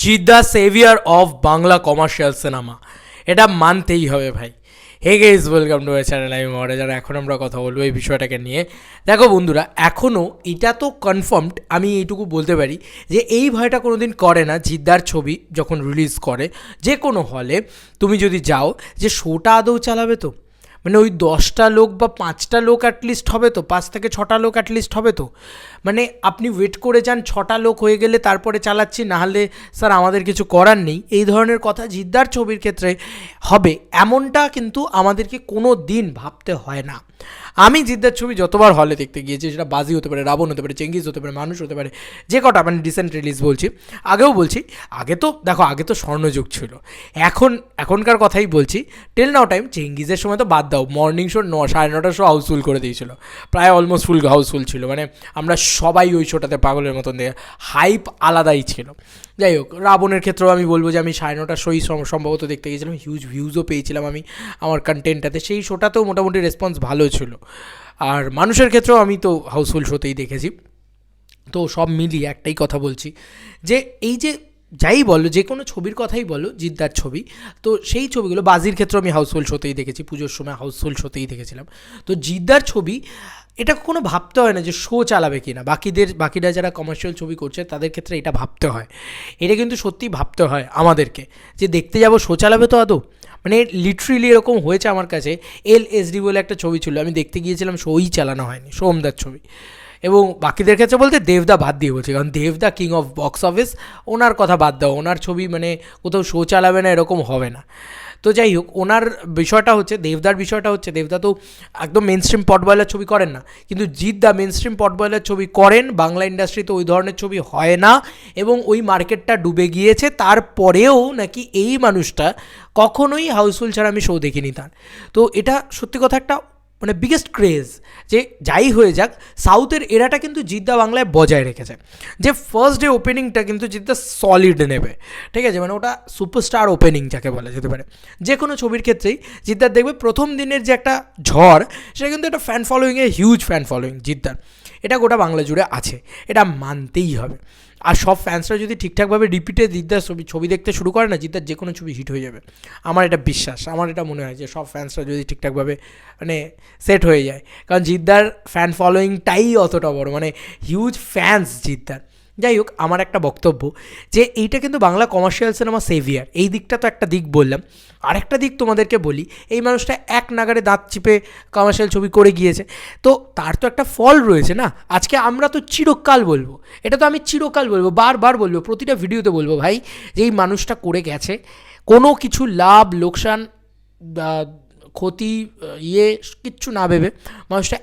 Jeet the saviour of Bangla commercial cinema, এটা মানতেই হবে ভাই। Hey guys, welcome to my channel. আমি মহারাজ। যারা এখন আমরা কথা বলবো এই বিষয়টাকে নিয়ে। দেখো বন্ধুরা, এখনও এটা তো কনফার্মড, আমি এইটুকু বলতে পারি যে এই ভয়টা কোনো দিন করে না জিদ্দার ছবি যখন রিলিজ করে যে কোনো হলে তুমি যদি যাও যে শোটা আদৌ চালাবে তো, মানে ওই 10টা লোক বা 5টা লোক অ্যাটলিস্ট হবে তো, 5 থেকে 6টা লোক অ্যাটলিস্ট হবে তো। মানে আপনি ওয়েট করে যান 6টা লোক হয়ে গেলে তারপরে চালাচ্ছি, নাহলে স্যার আমাদের কিছু করার নেই, এই ধরনের কথা জিদ্দার ছবির ক্ষেত্রে হবে এমনটা কিন্তু আমাদেরকে কোনো দিন ভাবতে হয় না। আমি জিদ্দার ছবি যতবার হলে দেখতে গিয়েছি, সেটা বাজি হতে পারে, রাবণ হতে পারে, চেঙ্গিজ হতে পারে, মানুষ হতে পারে, যে কটা মানে রিসেন্ট রিলিজ বলছি, আগেও বলছি, আগে তো দেখো আগে তো স্বর্ণযুগ ছিল, এখনকার কথাই বলছি। টেল নাও টাইম চেঙ্গিজের সময় তো বাদ দাও, মর্নিং শো 9:30 শো হাউসফুল করে দিয়েছিল, প্রায় অলমোস্ট ফুল হাউসফুল ছিল, মানে আমরা সবাই ওই শোটাতে পাগলের মতন দেখে, হাইপ আলাদাই ছিল। যাই হোক, রাবণের ক্ষেত্রেও আমি বলবো যে আমি 9:30 শোই সম্ভবত দেখতে গিয়েছিলাম, হিউজ ভিউজও পেয়েছিলাম আমি আমার কন্টেন্টটাতে, সেই শোটাতেও মোটামুটি রেসপন্স ভালো ছিল। আর মানুষের ক্ষেত্রেও আমি তো হাউসফুল শোতেই দেখেছি। তো সব মিলিয়ে একটাই কথা বলছি যে এই যে যাই বলো, যে কোনো ছবির কথাই বলো, জিদ্দার ছবি, তো সেই ছবিগুলো বাজির ক্ষেত্রে আমি হাউসফুল শোতেই দেখেছি, পুজোর সময় হাউসফুল শোতেই দেখেছিলাম। তো জিদ্দার ছবি এটা কখনো ভাবতে হয় না যে শো চালাবে কি না, বাকিরা যারা কমার্শিয়াল ছবি করছে তাদের ক্ষেত্রে এটা ভাবতে হয়, এটা কিন্তু সত্যিই ভাবতে হয় আমাদেরকে, যে দেখতে যাবো শো চালাবে তো আদৌ। মানে লিটারেলি এরকম হয়েছে আমার কাছে। LSD বলে একটা ছবি ছিল, আমি দেখতে গিয়েছিলাম, শোই চালানো হয়নি, সোমদার ছবি। এবং বাকিদের ক্ষেত্রে বলতে দেবদা বাদ দিয়ে বলছি, কারণ দেবদা কিং অফ বক্স অফিস, ওনার কথা বাদ দাও, ওনার ছবি মানে কোথাও শো চালাবে না এরকম হবে না। তো যাই হোক, ওনার বিষয়টা হচ্ছে, দেবদার বিষয়টা হচ্ছে, দেবদা তো একদম মেন স্ট্রিম পট বয়লার ছবি করেন না, কিন্তু জিদ্দা মেন স্ট্রিম পট বয়লার ছবি করেন, বাংলা ইন্ডাস্ট্রিতে ওই ধরনের ছবি হয় না, এবং ওই মার্কেটটা ডুবে গিয়েছে, তারপরেও নাকি এই মানুষটা কখনোই হাউসফুল ছাড়া আমি শো দেখিনি তার। তো এটা সত্যি কথা একটা মানে বিগেস্ট ক্রেজ, যে যাই হয়ে যাক সাউথের এরাটা কিন্তু জিদ্দা বাংলায় বজায় রেখেছে, যে ফার্স্ট ডে ওপেনিংটা কিন্তু জিদ্দা সলিড নেবে, ঠিক আছে, মানে ওটা সুপারস্টার ওপেনিং যাকে বলা যেতে পারে। যে কোনো ছবির ক্ষেত্রেই জিদ্দার দেখবে প্রথম দিনের যে একটা ঝড়, সেটা কিন্তু একটা ফ্যান ফলোয়িংয়ে হিউজ ফ্যান ফলোয়িং জিদ্দার, এটা গোটা বাংলা জুড়ে আছে, এটা মানতেই হবে। আর সব ফ্যান্সরা যদি ঠিকঠাকভাবে রিপিটে জিদ্দার ছবি দেখতে শুরু করে না, জিদ্দার যে কোনো ছবি হিট হয়ে যাবে, আমার এটা বিশ্বাস, আমার এটা মনে হয় যে সব ফ্যান্সরা যদি ঠিকঠাকভাবে মানে সেট হয়ে যায়, কারণ জিদ্দার ফ্যান ফলোয়িংটাই অতটা বড়, মানে হিউজ ফ্যান্স জিদ্দার। যাই হোক, আমার একটা বক্তব্য যে এইটা কিন্তু বাংলা কমার্শিয়াল সিনেমা সেভিয়ার, এই দিকটা তো একটা দিক বললাম, আরেকটা দিক তোমাদেরকে বলি, এই মানুষটা এক নাগারে দাঁত চিপে কমার্শিয়াল ছবি করে গিয়েছে, তো তার তো একটা ফল রয়েছে না। আজকে আমরা তো চিরকাল বলবো, এটা তো আমি চিরকাল বলবো, বারবার বলবো, প্রতিটা ভিডিওতে বলবো ভাই, যে এই মানুষটা করে গেছে, কোনো কিছু লাভ লোকসান ক্ষতি কিচ্ছু না ভেবে মানুষটা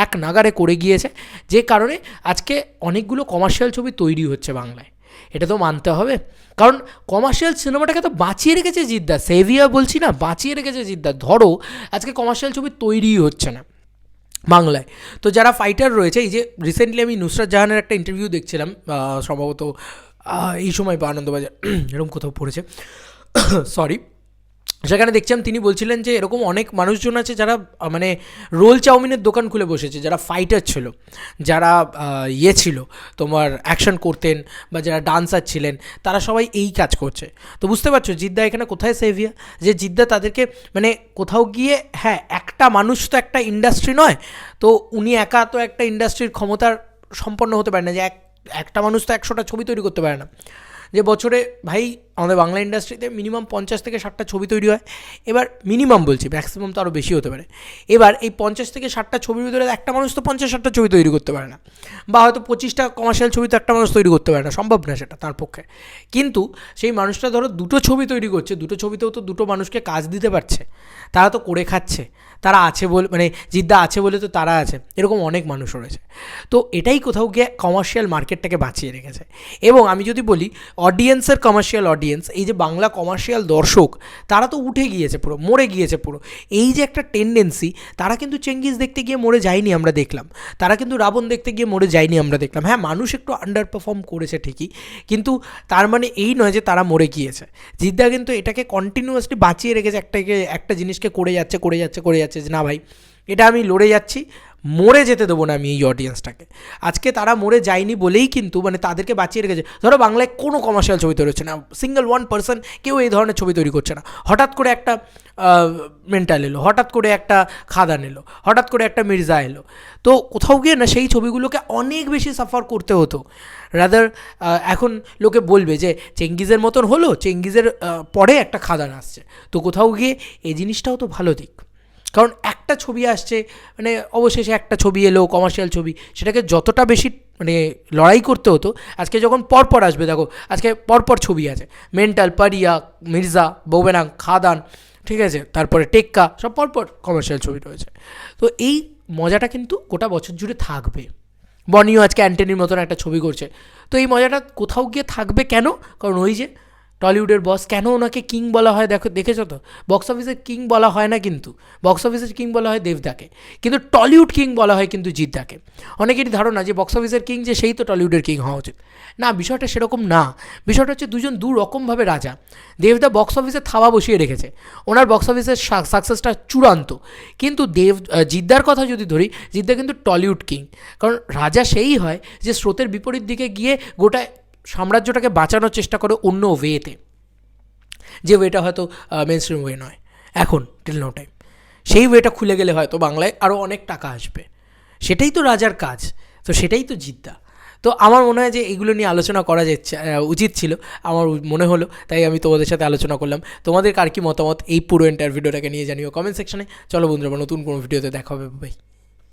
এক নাগারে করে গিয়েছে, যে কারণে আজকে অনেকগুলো কমার্শিয়াল ছবি তৈরি হচ্ছে বাংলায়, এটা তো মানতে হবে। কারণ কমার্শিয়াল সিনেমাটাকে তো বাঁচিয়ে রেখেছে জিদ্দা, সেভিয়া বলছি না, বাঁচিয়ে রেখেছে জিদ্দা। ধরো আজকে কমার্শিয়াল ছবি তৈরিই হচ্ছে না বাংলায়, তো যারা ফাইটার রয়েছে, এই যে রিসেন্টলি আমি নুসরাত জাহানের একটা ইন্টারভিউ দেখছিলাম, সম্ভবত এই সময় বা আনন্দবাজার এরকম কোথাও পড়েছে, সরি, সেখানে দেখছিলাম তিনি বলছিলেন যে এরকম অনেক মানুষজন আছে যারা মানে রোল চাউমিনের দোকান খুলে বসেছে, যারা ফাইটার ছিল, যারা ছিল তোমার অ্যাকশন করতেন, বা যারা ডান্সার ছিলেন, তারা সবাই এই কাজ করছে। তো বুঝতে পারছো জিদ্দা এখানে কোথায় সেভিয়া, যে জিদ্দা তাদেরকে মানে কোথাও গিয়ে, হ্যাঁ একটা মানুষ তো একটা ইন্ডাস্ট্রি নয়, তো উনি একা তো একটা ইন্ডাস্ট্রির ক্ষমতার সম্পন্ন হতে পারে না, যে একটা মানুষ তো 100টা ছবি তৈরি করতে পারে না, যে বছরে ভাই আমাদের বাংলা ইন্ডাস্ট্রিতে মিনিমাম 50 থেকে 60টা ছবি তৈরি হয়। এবার মিনিমাম বলছি, ম্যাক্সিমাম তো আরও বেশি হতে পারে। এবার এই 50 থেকে 60টা ছবির ভিতরে একটা মানুষ তো 50-60টা ছবি তৈরি করতে পারে না, বা হয়তো 25টা কমার্শিয়াল ছবি তো একটা মানুষ তৈরি করতে পারে না, সম্ভব না সেটা তার পক্ষে। কিন্তু সেই মানুষটা ধরো দুটো ছবি তৈরি করছে, দুটো ছবিতেও তো দুটো মানুষকে কাজ দিতে পারছে, তারা তো করে খাচ্ছে, তারা আছে বলে, মানে জিদ্দা আছে বলে তো তারা আছে, এরকম অনেক মানুষ রয়েছে। তো এটাই কোথাও গিয়ে কমার্শিয়াল মার্কেটটাকে বাঁচিয়ে রেখেছে। এবং আমি যদি বলি অডিয়েন্সের কমার্শিয়াল অডিয়েন্স, এই যে বাংলা কমার্শিয়াল দর্শক, তারা তো উঠে গিয়েছে পুরো, মরে গিয়েছে পুরো। এই যে একটা টেন্ডেন্সি, তারা কিন্তু চেঙ্গিজ দেখতে গিয়ে মরে যায়নি আমরা দেখলাম, তারা কিন্তু রাবণ দেখতে গিয়ে মরে যায়নি আমরা দেখলাম। হ্যাঁ, মানুষ একটু আন্ডার পারফর্ম করেছে ঠিকই, কিন্তু তার মানে এই নয় যে তারা মরে গিয়েছে। জিদ্দা কিন্তু এটাকে কন্টিনিউয়াসলি বাঁচিয়ে রেখেছে, একটা জিনিসকে করে যাচ্ছে, যে না ভাই এটা আমি লড়ে যাচ্ছি, মরে যেতে দেবো না আমি এই অডিয়েন্সটাকে। আজকে তারা মরে যায়নি বলেই কিন্তু মানে তাদেরকে বাঁচিয়ে রেখেছে। ধরো বাংলায় কোনো কমার্শিয়াল ছবি তৈরি হচ্ছে না, সিঙ্গেল 1% কেউ এই ধরনের ছবি তৈরি করছে না। হঠাৎ করে একটা মেন্টাল এলো, হঠাৎ করে একটা খাদান এলো, হঠাৎ করে একটা মির্জা এলো, তো কোথাও গিয়ে না সেই ছবিগুলোকে অনেক বেশি সাফার করতে হতো। রাদার এখন লোকে বলবে যে চেঙ্গিজের মতন হলো, চেঙ্গিজের পরে একটা খাদান আসছে, তো কোথাও গিয়ে এই জিনিসটাও তো ভালো দিক। কারণ একটা ছবি আসছে, মানে অবশেষে একটা ছবি এলো কমার্শিয়াল ছবি, সেটাকে যতটা বেশি মানে লড়াই করতে হতো, আজকে যখন পরপর আসবে, দেখো আজকে পরপর ছবি আছে, মেন্টাল, পারিয়া, মির্জা, বৌবেনাং, খাদান, ঠিক আছে, তারপরে টেক্কা, সব পরপর কমার্শিয়াল ছবি রয়েছে। তো এই মজাটা কিন্তু গোটা বছর জুড়ে থাকবে। বনিও আজকে অ্যান্টনির মতন একটা ছবি করছে, তো এই মজাটা কোথাও গিয়ে থাকবে। কেন? কারণ ওই যে টলিউডের বস, কেন ওনাকে কিং বলা হয় দেখেছো তো? বক্স অফিসের কিং বলা হয় না, কিন্তু বক্স অফিসের কিং বলা হয় দেবদাকে, কিন্তু টলিউড কিং বলা হয় কিন্তু জিদ্দাকে। অনেকেরই ধারণা যে বক্স অফিসের কিং যে সেই তো টলিউডের কিং হওয়া উচিত। না, বিষয়টা সেরকম না। বিষয়টা হচ্ছে দুজন দু রকমভাবে রাজা। দেবদা বক্স অফিসে থাবা বসিয়ে রেখেছে, ওনার বক্স অফিসের সাকসেসটা চূড়ান্ত। কিন্তু জিদ্দার কথা যদি ধরি, জিদ্দা কিন্তু টলিউড কিং। কারণ রাজা সেই হয় যে স্রোতের বিপরীত দিকে গিয়ে গোটা সাম্রাজ্যটাকে বাঁচানোর চেষ্টা করে অন্য ওয়েতে, যে ওয়েটা হয়তো মেন স্ট্রিম ওয়ে নয় এখন, টিল নো টাইম। সেই ওয়েটা খুলে গেলে হয়তো বাংলায় আরও অনেক টাকা আসবে। সেটাই তো রাজার কাজ, তো সেটাই তো জিদ্দা। তো আমার মনে হয় যে এগুলো নিয়ে আলোচনা করা যাচ্ছে উচিত ছিল, আমার মনে হলো, তাই আমি তোমাদের সাথে আলোচনা করলাম। তোমাদের কার কি মতামত এই পুরো এন্টার ভিডিওটাকে নিয়ে জানিও কমেন্ট সেকশনে। চলো বন্ধুরা, নতুন কোনো ভিডিওতে দেখা হবে, ভাই।